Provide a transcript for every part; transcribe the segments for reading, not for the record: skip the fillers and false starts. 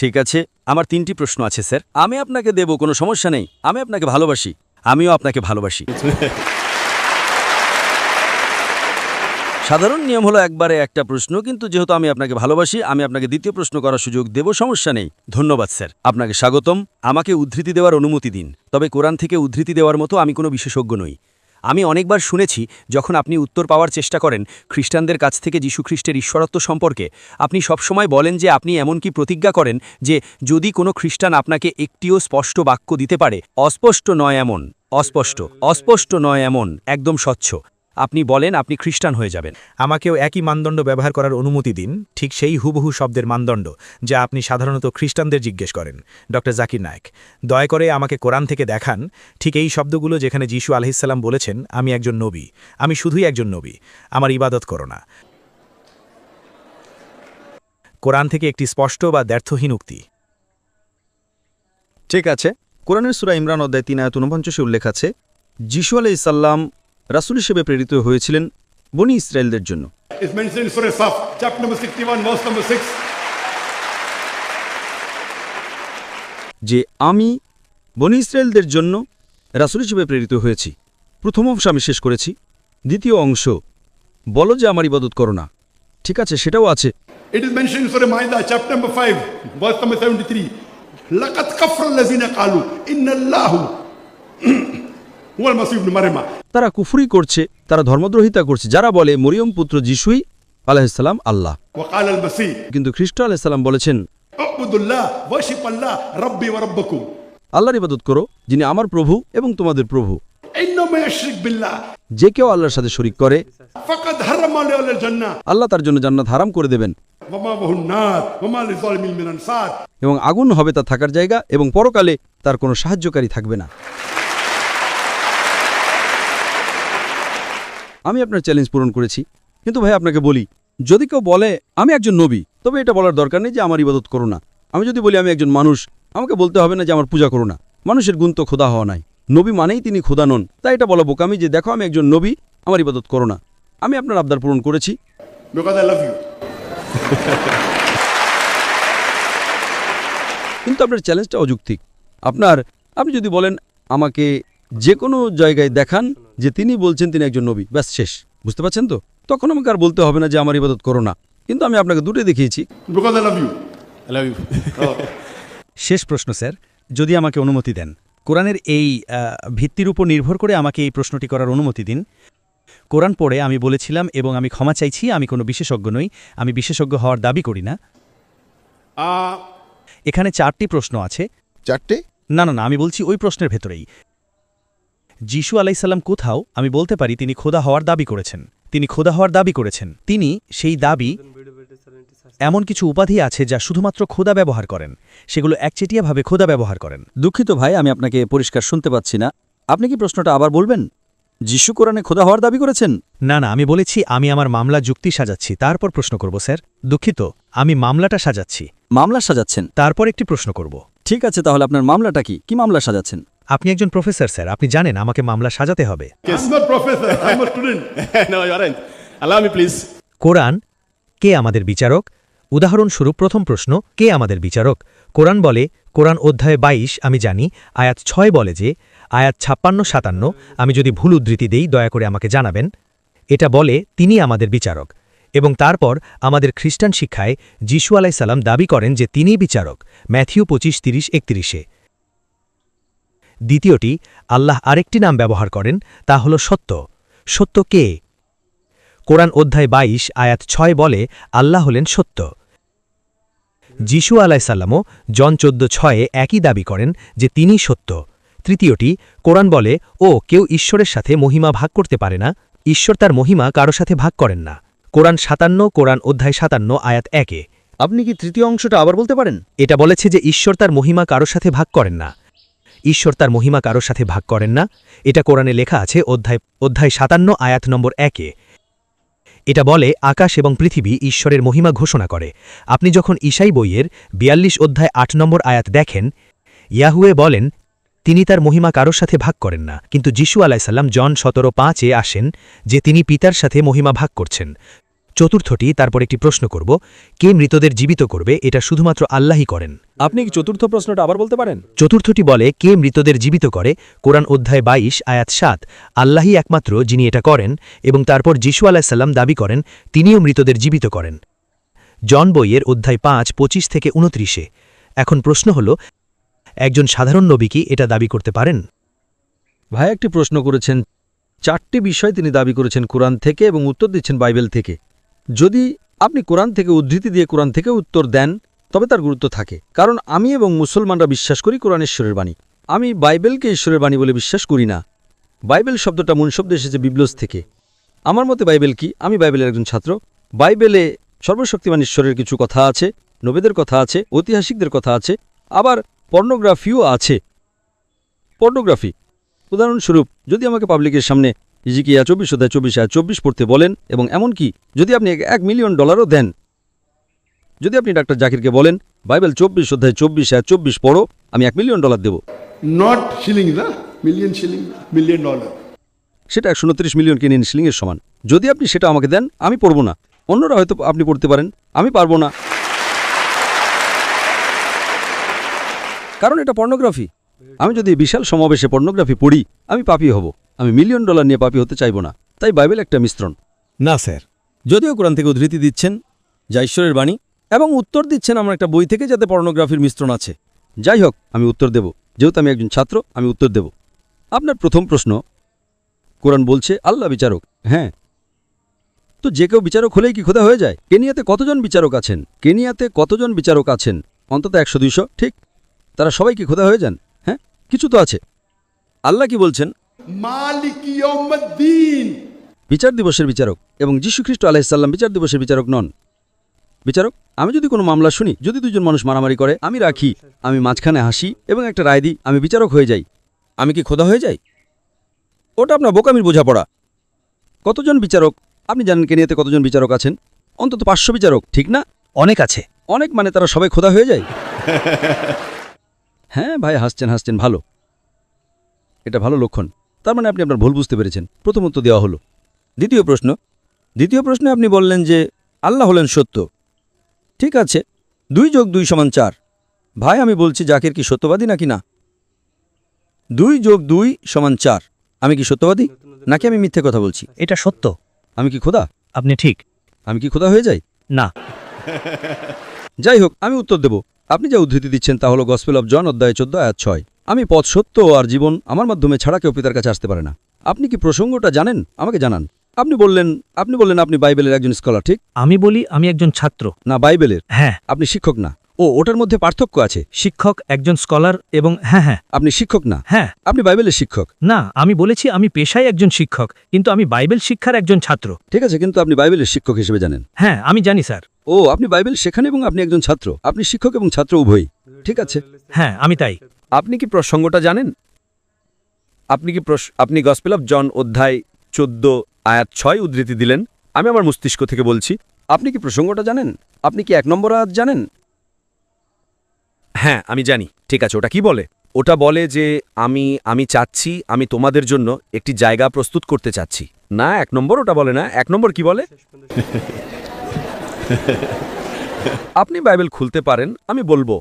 ঠিক আছে, আমার 3টি প্রশ্ন আছে স্যার। আমি আপনাকে দেব, কোনো সমস্যা নেই। আমি আপনাকে ভালোবাসি, আমিও আপনাকে ভালোবাসি। সাধারণ নিয়ম হলো একবারে একটা প্রশ্ন, কিন্তু যেহেতু আমি আপনাকে ভালোবাসি, আমি আপনাকে দ্বিতীয় প্রশ্ন করার সুযোগ দেব, সমস্যা নেই। ধন্যবাদ স্যার, আপনাকে স্বাগতম। আমাকে উদ্ধৃতি দেওয়ার অনুমতি দিন, তবে কোরআন থেকে উদ্ধৃতি দেওয়ার মতো আমি কোনো বিশেষজ্ঞ নই। আমি অনেকবার শুনেছি যখন আপনি উত্তর পাওয়ার চেষ্টা করেন খ্রিস্টানদের কাছ থেকে যীশুখ্রিস্টের ঈশ্বরত্ব সম্পর্কে, আপনি সবসময় বলেন যে আপনি এমনকি প্রতিজ্ঞা করেন যে যদি কোনো খ্রিস্টান আপনাকে একটিও স্পষ্ট বাক্য দিতে পারে, অস্পষ্ট নয় এমন, অস্পষ্ট নয় এমন, একদম স্বচ্ছ, আপনি বলেন আপনি খ্রিস্টান হয়ে যাবেন। আমাকেও একই মানদণ্ড ব্যবহার করার অনুমতি দিন, ঠিক সেই হুবহু শব্দের মানদণ্ড যা আপনি সাধারণত খ্রিস্টানদের জিজ্ঞেস করেন। ডক্টর জাকির নায়েক, দয়া করে আমাকে কোরআন থেকে দেখান ঠিক এই শব্দগুলো যেখানে যিশু আলাইহিসসালাম বলেছেন আমি একজন নবী, আমি শুধুই একজন নবী, আমার ইবাদত করো না। কোরআন থেকে একটি স্পষ্ট বা দ্ব্যর্থহীন উক্তি। ঠিক আছে, কোরআনের সূরা ইমরান অধ্যায় 3 আয়াত 49 উল্লেখ আছে, যিশু আলাইহিস সালাম রাসূল হিসেবে প্রেরিত হয়েছিলেন বনি ইসরায়েলদের জন্য। It's mentioned in Surah Saf, chapter number 61, verse number 6. যে আমি বনি ইসরায়েলদের জন্য রাসূল হিসেবে প্রেরিত হয়েছি। প্রথম অংশ আমি শেষ করেছি, দ্বিতীয় অংশ বলো যে আমার ইবাদত করো না। ঠিক আছে, সেটাও আছে। It is mentioned in Surah Ma'idah, chapter number 5, verse number 73. لَقَدْ كَفَرَ الَّذِينَ قَالُوا إِنَّ اللَّهُ هُوَ الْمَسِيحُ ابْنُ مَرْيَمَ. তারা কুফরি করছে, তারা ধর্মদ্রোহিতা করছে, যারা বলে মরিয়ম পুত্র যিশুই আলাইহিস সালাম আল্লাহ। وقال المسيح কিন্তু খ্রিস্ট আলাইহিস সালাম বলেছেন اعبدوا الله worship الله ربي وربكم. আল্লাহর ইবাদত করো, যিনি আমার প্রভু এবং তোমাদের প্রভু। إنه من يشرك بالله যে কেউ আল্লাহর সাথে শরীক করে فقد حرم عليه الجنة আল্লাহ তার জন্য জান্নাত হারাম করে দেবেন ومأواه النار وما للظالمين من أنصار. এবং আগুন হবে তার থাকার জায়গা এবং পরকালে তার কোনো সাহায্যকারী থাকবে না। আমি আপনার চ্যালেঞ্জ পূরণ করেছি, কিন্তু ভাই আপনাকে বলি, যদি কেউ বলে আমি একজন নবী, তবে এটা বলার দরকার নেই যে আমার ইবাদত করো না। আমি যদি বলি আমি একজন মানুষ, আমাকে বলতে হবে না যে আমার পূজা করো না। মানুষের গুণ তো খোদা হওয়া নাই, নবী মানেই তিনি খোদা নন। তাই এটা বলা বোকামি যে দেখো আমি একজন নবী, আমার ইবাদত করো না। আমি আপনার আবদার পূরণ করেছি। Because I love you. কিন্তু আপনার চ্যালেঞ্জটা অযৌক্তিক। আপনি যদি বলেন আমাকে যে কোনো জায়গায় দেখান যে তিনি বলছেন তিনি একজন নবী, ব্যাস শেষ। বুঝতে পারছেন তো? তখন আমাকে আর বলতে হবে না যে আমার ইবাদত করো না। কিন্তু আমি আপনাকে দুটোই দেখিয়েছি। Because I love you. I love you. শেষ প্রশ্ন স্যার, যদি আমাকে অনুমতি দেন, কোরআনের এই ভিত্তির উপর নির্ভর করে আমাকে এই প্রশ্নটি করার অনুমতি দিন। কোরআন পড়ে আমি বলেছিলাম এবং আমি ক্ষমা চাইছি আমি কোনো বিশেষজ্ঞ নই, আমি বিশেষজ্ঞ হওয়ার দাবি করি না। এখানে 4টি প্রশ্ন আছে। 4টে? না, আমি বলছি ওই প্রশ্নের ভেতরেই। যিশু আলাইসাল্লাম কোথাও আমি বলতে পারি তিনি খোদা হওয়ার দাবি করেছেন, তিনি সেই দাবি, এমন কিছু উপাধি আছে যা শুধুমাত্র খোদা ব্যবহার করেন, সেগুলো একচেটিয়াভাবে খোদা ব্যবহার করেন। দুঃখিত ভাই, আমি আপনাকে পরিষ্কার শুনতে পাচ্ছি না। আপনি কি প্রশ্নটা আবার বলবেন? যিশু কোরআনে খোদা হওয়ার দাবি করেছেন? না, আমি বলেছি আমি আমার মামলা যুক্তি সাজাচ্ছি, তারপর প্রশ্ন করব স্যার। দুঃখিত, আমি মামলাটা সাজাচ্ছি, মামলা সাজাচ্ছেন? তারপর একটি প্রশ্ন করব। ঠিক আছে, তাহলে আপনার মামলাটা কি মামলা সাজাচ্ছেন? আপনি একজন প্রফেসর স্যার, আপনি জানেন আমাকে মামলা সাজাতে হবে। I'm not professor, I'm a student. No, you aren't. Allow me, please. কোরআন কে আমাদের বিচারক? উদাহরণস্বরূপ প্রথম প্রশ্ন, কে আমাদের বিচারক? কোরআন বলে, কোরআন অধ্যায় 22 আমি জানি আয়াত 6 বলে যে, আয়াত 56-57 আমি যদি ভুল উদ্ধৃতি দেই দয়া করে আমাকে জানাবেন। এটা বলে তিনি আমাদের বিচারক, এবং তারপর আমাদের খ্রিস্টান শিক্ষায় যিশু আলাইসাল্লাম দাবি করেন যে তিনিই বিচারক, ম্যাথিউ 25:30-31। দ্বিতীয়টি, আল্লাহ আরেকটি নাম ব্যবহার করেন, তা হল সত্য। সত্য কে? কোরআন অধ্যায় 22 আয়াত 6 বলে আল্লাহ হলেন সত্য। যিশু আলাইসাল্লামও জন 14:6 একই দাবি করেন যে তিনি সত্য। তৃতীয়টি, কোরআন বলে কেউ ঈশ্বরের সাথে মহিমা ভাগ করতে পারে না, ঈশ্বর তার মহিমা কারো সাথে ভাগ করেন না। কোরআন 57 কোরআন অধ্যায় 57 আয়াত 1। আপনি কি তৃতীয় অংশটা আবার বলতে পারেন? এটা বলেছে যে ঈশ্বর তার মহিমা কারো সাথে ভাগ করেন না, ঈশ্বর তার মহিমা কারো সাথে ভাগ করেন না। এটা কোরআনে লেখা আছে অধ্যায় 57 আয়াত নম্বর 1। এটা বলে আকাশ এবং পৃথিবী ঈশ্বরের মহিমা ঘোষণা করে। আপনি যখন ঈশাই বইয়ের 42 অধ্যায় 8 নম্বর আয়াত দেখেন, ইয়াহুয়ে বলেন তিনি তার মহিমা কারোর সাথে ভাগ করেন না, কিন্তু যিশু আলাইসাল্লাম জন 17:5 আসেন যে তিনি পিতার সাথে মহিমা ভাগ করছেন। চতুর্থটি তারপর একটি প্রশ্ন করব কে মৃতদের জীবিত করবে এটা শুধুমাত্র আল্লাহই করেন। আপনি কি চতুর্থ প্রশ্নটা আবার বলতে পারেন? চতুর্থটি বলে কে মৃতদের জীবিত করে, কোরআন অধ্যায় 22 আয়াত 7, আল্লাহই একমাত্র যিনি এটা করেন, এবং তারপর যিশু আলাইসাল্লাম দাবি করেন তিনিও মৃতদের জীবিত করেন। জন বইয়ের অধ্যায় 5 25 থেকে 29। এখন প্রশ্ন হল একজন সাধারণ নবী কি এটা দাবি করতে পারেন? ভাই একটি প্রশ্ন করেছেন, 4টি বিষয় তিনি দাবি করেছেন কোরআন থেকে এবং উত্তর দিচ্ছেন বাইবেল থেকে। যদি আপনি কোরআন থেকে উদ্ধৃতি দিয়ে কোরআন থেকে উত্তর দেন তবে তার গুরুত্ব থাকে, কারণ আমি এবং মুসলমানরা বিশ্বাস করি কোরআন ঈশ্বরের বাণী। আমি বাইবেলকে ঈশ্বরের বাণী বলে বিশ্বাস করি না। বাইবেল শব্দটা মূল শব্দ এসেছে বিবলস থেকে। আমার মতে বাইবেল কি? আমি বাইবেলের একজন ছাত্র। বাইবেলে সর্বশক্তিমান ঈশ্বরের কিছু কথা আছে, নবীদের কথা আছে, ঐতিহাসিকদের কথা আছে, আবার পর্নোগ্রাফিও আছে। পর্নোগ্রাফি উদাহরণস্বরূপ, যদি আমাকে পাবলিকের সামনে ইজিকিয়া 24 অধ্যায় 24 আয়াত 24 পড়তে বলেন, এবং এমনকি যদি আপনি $1 মিলিয়ন দেন, যদি আপনি ডাক্তার জাকিরকে বলেন বাইবেল 24 অধ্যায় 24 আয়াত 24 পড়ো, আমি $1 মিলিয়ন দেব, Not shillings, huh? Million shilling, $1 million. সেটা 129 মিলিয়ন কেনিয়ান শিলিংয়ের সমান। যদি আপনি সেটা আমাকে দেন, আমি পড়ব না। অন্যরা হয়তো আপনি পড়তে পারেন, আমি পারবো না, কারণ এটা পর্নোগ্রাফি। আমি যদি বিশাল সমাবেশে পর্নোগ্রাফি পড়ি, আমি পাপী হব। আমি $1 মিলিয়ন নিয়ে পাপী হতে চাইব না। তাই বাইবেল একটা মিশ্রণ। না স্যার। যদিও কোরআন থেকে উদ্ধৃতি দিচ্ছেন যা ঈশ্বরের বাণী, এবং উত্তর দিচ্ছেন আমার একটা বই থেকে যাতে পর্নোগ্রাফির মিশ্রণ আছে। যাই হোক, আমি উত্তর দেব। যেহেতু আমি একজন ছাত্র, আমি উত্তর দেব। আপনার প্রথম প্রশ্ন, কোরআন বলছে আল্লাহ বিচারক। হ্যাঁ, তো যে কেউ বিচারক হলেই কি খোদা হয়ে যায়? কেনিয়াতে কতজন বিচারক আছেন? কেনিয়াতে কতজন বিচারক আছেন? অন্তত 100-200, ঠিক? তারা সবাই কি খোদা হয়ে যান? হ্যাঁ, কিছু তো আছে। আল্লাহ কি বলছেন? Malik yawmiddin. বিচার দিবসের বিচারক, এবং যীশুখ্রিস্ট আলাইহিসসালাম বিচার দিবসের বিচারক নন। বিচারক, আমি যদি কোনো মামলা শুনি, যদি দুজন মানুষ মারামারি করে, আমি রাখি, আমি মাঝখানে হাসি এবং একটা রায় দিই, আমি বিচারক হয়ে যাই। আমি কি খোদা হয়ে যাই? ওটা আপনার বোকামির বোঝাপড়া। কতজন বিচারক? আপনি জানেন কেনিয়াতে কতজন বিচারক আছেন? অন্তত 500 বিচারক, ঠিক না? অনেক আছে। অনেক মানে তারা সবাই খোদা হয়ে যায়? হ্যাঁ ভাই, হাসছেন, ভালো। এটা ভালো লক্ষণ। তার মানে আপনি আপনার ভুল বুঝতে পেরেছেন। প্রথম উত্তর দেওয়া হলো। দ্বিতীয় প্রশ্নে আপনি বললেন যে আল্লাহ হলেন সত্য। ঠিক আছে, 2 + 2 = 4। ভাই, আমি বলছি জাকির কি সত্যবাদী নাকি না? 2 + 2 = 4। আমি কি সত্যবাদী নাকি আমি মিথ্যে কথা বলছি? এটা সত্য। আমি কি খোদা? আপনি ঠিক। আমি কি খোদা হয়ে যাই? না। যাই হোক, আমি উত্তর দেব। আপনি যা উদ্ধৃতি দিচ্ছেন তা হলো গসপেল অফ জন অধ্যায় 14 আয়াত 6। আমি পথ, সত্য আর জীবন, আমার মাধ্যমে ছাড়া কেউ পিতার কাছে আসতে পারে না। আপনি কি প্রসঙ্গটা জানেন? আমাকে জানান। আপনি বললেন আপনি বাইবেলের একজন স্কলার, ঠিক? আমি বলি আমি একজন ছাত্র। না, বাইবেলের। হ্যাঁ। আপনি শিক্ষক না। ও, ওটার মধ্যে পার্থক্য আছে। শিক্ষক, একজন স্কলার, এবং হ্যাঁ। আপনি শিক্ষক না। হ্যাঁ। আপনি বাইবেলের শিক্ষক। না, আমি বলেছি আমি পেশায় একজন শিক্ষক, কিন্তু আমি বাইবেল শিক্ষার একজন ছাত্র। ঠিক আছে, কিন্তু আপনি বাইবেলের শিক্ষক হিসেবে জানেন। হ্যাঁ, আমি জানি স্যার। ও, আপনি বাইবেল শেখান এবং আপনি একজন ছাত্র। আপনি শিক্ষক এবং ছাত্র উভয়ই। ঠিক আছে। হ্যাঁ, আমি তাই। আপনি কি প্রসঙ্গটা জানেন? আপনি গসপেল অফ জন অধ্যায় 14 আয়াত 6 উদ্ধৃতি দিলেন। আমি আমার মস্তিষ্ক থেকে বলছি। আপনি কি প্রসঙ্গটা জানেন? আপনি কি 1 নম্বর আয়াত জানেন? হ্যাঁ, আমি জানি। ঠিক আছে, ওটা কি বলে? ওটা বলে যে আমি চাচ্ছি, আমি তোমাদের জন্য একটি জায়গা প্রস্তুত করতে চাচ্ছি। না, 1 নম্বর ওটা বলে না। 1 নম্বর কি বলে? আপনি বাইবেল খুলতে পারেন, আমি বলবো।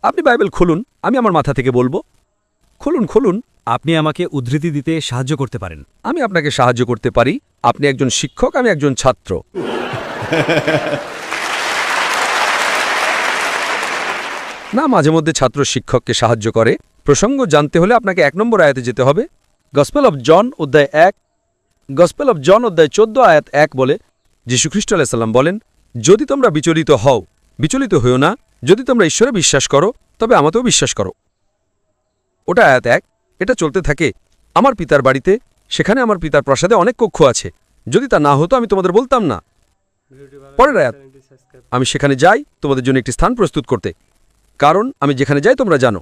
আপনি বাইবেল খুলুন, আমি আমার মাথা থেকে বলবো। খুলুন। আপনি আমাকে উদ্ধৃতি দিতে সাহায্য করতে পারেন। আমি আপনাকে সাহায্য করতে পারি। আপনি একজন শিক্ষক, আমি একজন ছাত্র। না, মাঝে মধ্যে ছাত্র শিক্ষককে সাহায্য করে। প্রসঙ্গ জানতে হলে আপনাকে 1 নম্বর আয়াতে যেতে হবে। গসপেল অফ জন অধ্যায় 14 আয়াত 1 বলে, যীশুখ্রিস্ট আলাইহিস সালাম বলেন, যদি তোমরা বিচলিত হইও না। যদি তোমরা ঈশ্বরে বিশ্বাস করো, তবে আমাতেও বিশ্বাস করো। ওটা আয়াত 1। এটা চলতে থাকে। আমার পিতার বাড়িতে, সেখানে আমার পিতার প্রাসাদে অনেক কক্ষ আছে। যদি তা না হতো আমি তোমাদের বলতাম না। পরের আয়াত, আমি সেখানে যাই তোমাদের জন্য একটি স্থান প্রস্তুত করতে, কারণ আমি যেখানে যাই তোমরা জানো।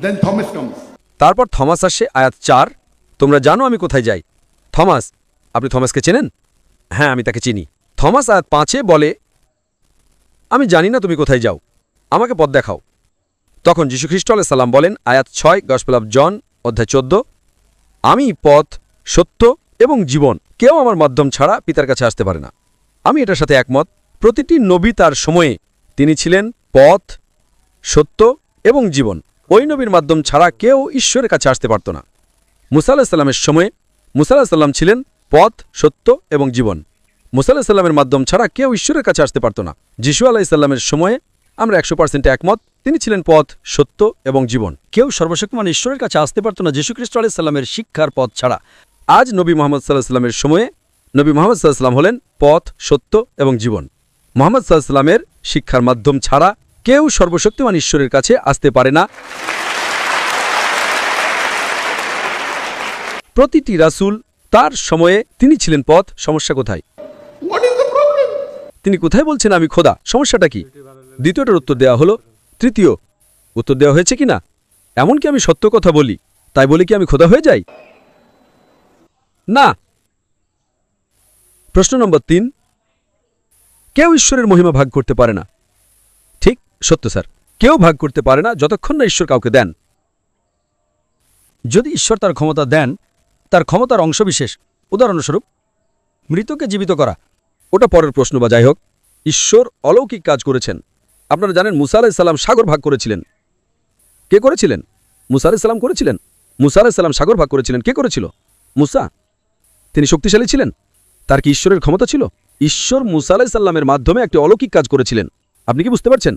Then Thomas comes. তারপর থমাস আসে, আয়াত 4। তোমরা জানো আমি কোথায় যাই। থমাস, আপনি থমাসকে চেনেন? হ্যাঁ, আমি তাকে চিনি। থমাস আয়াত 5 বলে, আমি জানি না তুমি কোথায় যাও, আমাকে পথ দেখাও। তখন যীশুখ্রিস্ট আলাইহিস সালাম বলেন, আয়াত 6 গসপেল অফ জন অধ্যায় 14, আমি পথ, সত্য এবং জীবন, কেউ আমার মাধ্যম ছাড়া পিতার কাছে আসতে পারে না। আমি এটার সাথে একমত। প্রতিটি নবী তার সময়ে তিনি ছিলেন পথ, সত্য এবং জীবন। ওই নবীর মাধ্যম ছাড়া কেউ ঈশ্বরের কাছে আসতে পারত না। মুসা আলাইহিস সালামের সময়ে মুসা আলাইহিস সালাম ছিলেন পথ, সত্য এবং জীবন। মুসা আলাইহিস সালামের মাধ্যম ছাড়া কেউ ঈশ্বরের কাছে আসতে পারত না। যিশু আলাইহিস সালামের সময়ে আমরা 100% একমত, তিনি ছিলেন পথ, সত্য এবং জীবন। কেউ সর্বশক্তিমান ঈশ্বরের কাছে আসতে পারত না যীশুখ্রিস্ট আলাইহিস সালামের শিক্ষার পথ ছাড়া। আজ নবী মুহাম্মদ সাল্লাল্লাহু আলাইহি সাল্লামের সময়ে নবী মুহাম্মদ সাল্লাল্লাহু আলাইহি সাল্লাম হলেন পথ, সত্য এবং জীবন। মুহাম্মদ সাল্লাল্লাহু আলাইহি সাল্লামের শিক্ষার মাধ্যম ছাড়া কেউ সর্বশক্তিমান ঈশ্বরের কাছে আসতে পারে না। প্রতিটি রাসূল তার সময়ে তিনি ছিলেন পথ। সমস্যা কোথায়? What is the problem? তিনি কোথায় বলছেন আমি খোদা? সমস্যাটা কি? দ্বিতীয়টার উত্তর দেওয়া হলো। তৃতীয় উত্তর দেওয়া হয়েছে কি না? এমনকি আমি সত্য কথা বলি, তাই বলে কি আমি খোদা হয়ে যাই? না। প্রশ্ন নম্বর 3, কেউ ঈশ্বরের মহিমা ভাগ করতে পারে না। ঠিক, সত্য স্যার। কেউ ভাগ করতে পারে না যতক্ষণ না ঈশ্বর কাউকে দেন। যদি ঈশ্বর তার ক্ষমতা দেন, তার ক্ষমতার অংশবিশেষ, উদাহরণস্বরূপ মৃতকে জীবিত করা। ওটা পরের প্রশ্ন, বা যাই হোক, ঈশ্বর অলৌকিক কাজ করেছেন। আপনারা জানেন মুসা আলাইহিস সালাম সাগর ভাগ করেছিলেন। কে করেছিলেন? মুসা আলাইহিস সালাম করেছিলেন। মুসা আলাইহিস সালাম সাগর ভাগ করেছিলেন। কে করেছিল? মুসা। তিনি শক্তিশালী ছিলেন। তার কি ঈশ্বরের ক্ষমতা ছিল? ঈশ্বর মুসা আলাইহিস সালামের মাধ্যমে একটি অলৌকিক কাজ করেছিলেন। আপনি কি বুঝতে পারছেন?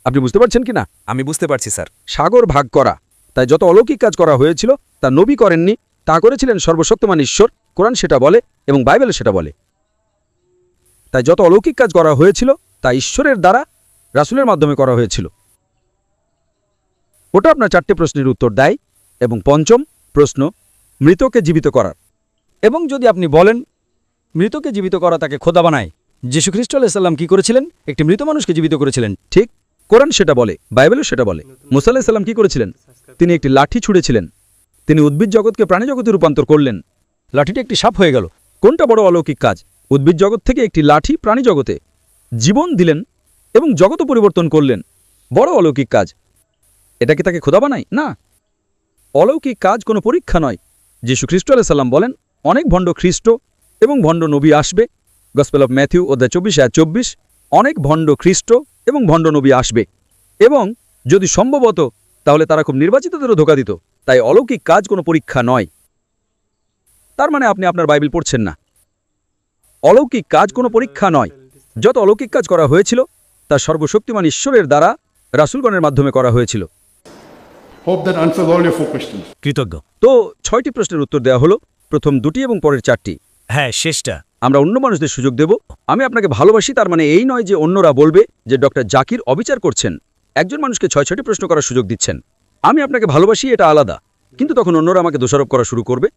আপনি বুঝতে পারছেন কি না? আমি বুঝতে পারছি স্যার। সাগর ভাগ করা। তাই যত অলৌকিক কাজ করা হয়েছিল তা নবী করেননি, তা করেছিলেন সর্বশক্তিমান ঈশ্বর। কোরআন সেটা বলে এবং বাইবেল সেটা বলে। তাই যত অলৌকিক কাজ করা হয়েছিল তা ঈশ্বরের দ্বারা রাসূলের মাধ্যমে করা হয়েছিল। ওটা আপনার 4টে প্রশ্নের উত্তর দেয়। এবং পঞ্চম প্রশ্ন, মৃতকে জীবিত করার। এবং যদি আপনি বলেন মৃতকে জীবিত করা তাকে খোদা বানায়, যীশুখ্রিস্ট আলাইহিস সালাম কি করেছিলেন? একটি মৃত মানুষকে জীবিত করেছিলেন। ঠিক, কোরআন সেটা বলে, বাইবেলও সেটা বলে। মুসা আলাইহিস সালাম কি করেছিলেন? তিনি একটি লাঠি ছুঁড়েছিলেন। তিনি উদ্ভিদ জগৎকে প্রাণী জগতে রূপান্তর করলেন। লাঠিটি একটি সাপ হয়ে গেল। কোনটা বড় অলৌকিক কাজ? উদ্ভিদ জগৎ থেকে একটি লাঠি প্রাণী জগতে জীবন দিলেন এবং জগৎ পরিবর্তন করলেন। বড় অলৌকিক কাজ। এটা কি তাকে খোদা বানায়? না। অলৌকিক কাজ কোনো পরীক্ষা নয়। যীশু খ্রিস্ট আলাইহিস সালাম বলেন অনেক ভণ্ড খ্রিস্ট এবং ভণ্ড নবী আসবে। গসপেল অফ ম্যাথিউ অধ্যায় 24:24, অনেক ভণ্ড খ্রিস্ট এবং ভণ্ড নবী আসবে, এবং যদি সম্ভবত তাহলে তারা খুব নির্বাচিতদেরও ধোঁকা দিত। তাই অলৌকিক কাজ কোনো পরীক্ষা নয়। তার মানে আপনি আপনার বাইবেল পড়ছেন না। অলৌকিক কাজ কোনো পরীক্ষা নয়। যত অলৌকিক কাজ করা হয়েছিল তা সর্বশক্তিমান ঈশ্বরের দ্বারা রাসূলগণের মাধ্যমে করা হয়েছিল। Hope that answers all your 4 questions. কৃতজ্ঞ। তো 6টি প্রশ্নের উত্তর দেওয়া হলো, প্রথম 2টি এবং পরের 4টি। হ্যাঁ, শেষটা। আমরা অন্য মানুষদের সুযোগ দেব। আমি আপনাকে ভালোবাসি তার মানে এই নয় যে অন্যরা বলবে যে ডক্টর জাকির অবিচার করছেন। একজন মানুষকে 6টি প্রশ্ন করার সুযোগ দিচ্ছেন। আমি আপনাকে ভালোবাসি, এটা আলাদা, কিন্তু তখন অন্যরা আমাকে দোষারোপ করা শুরু করবে।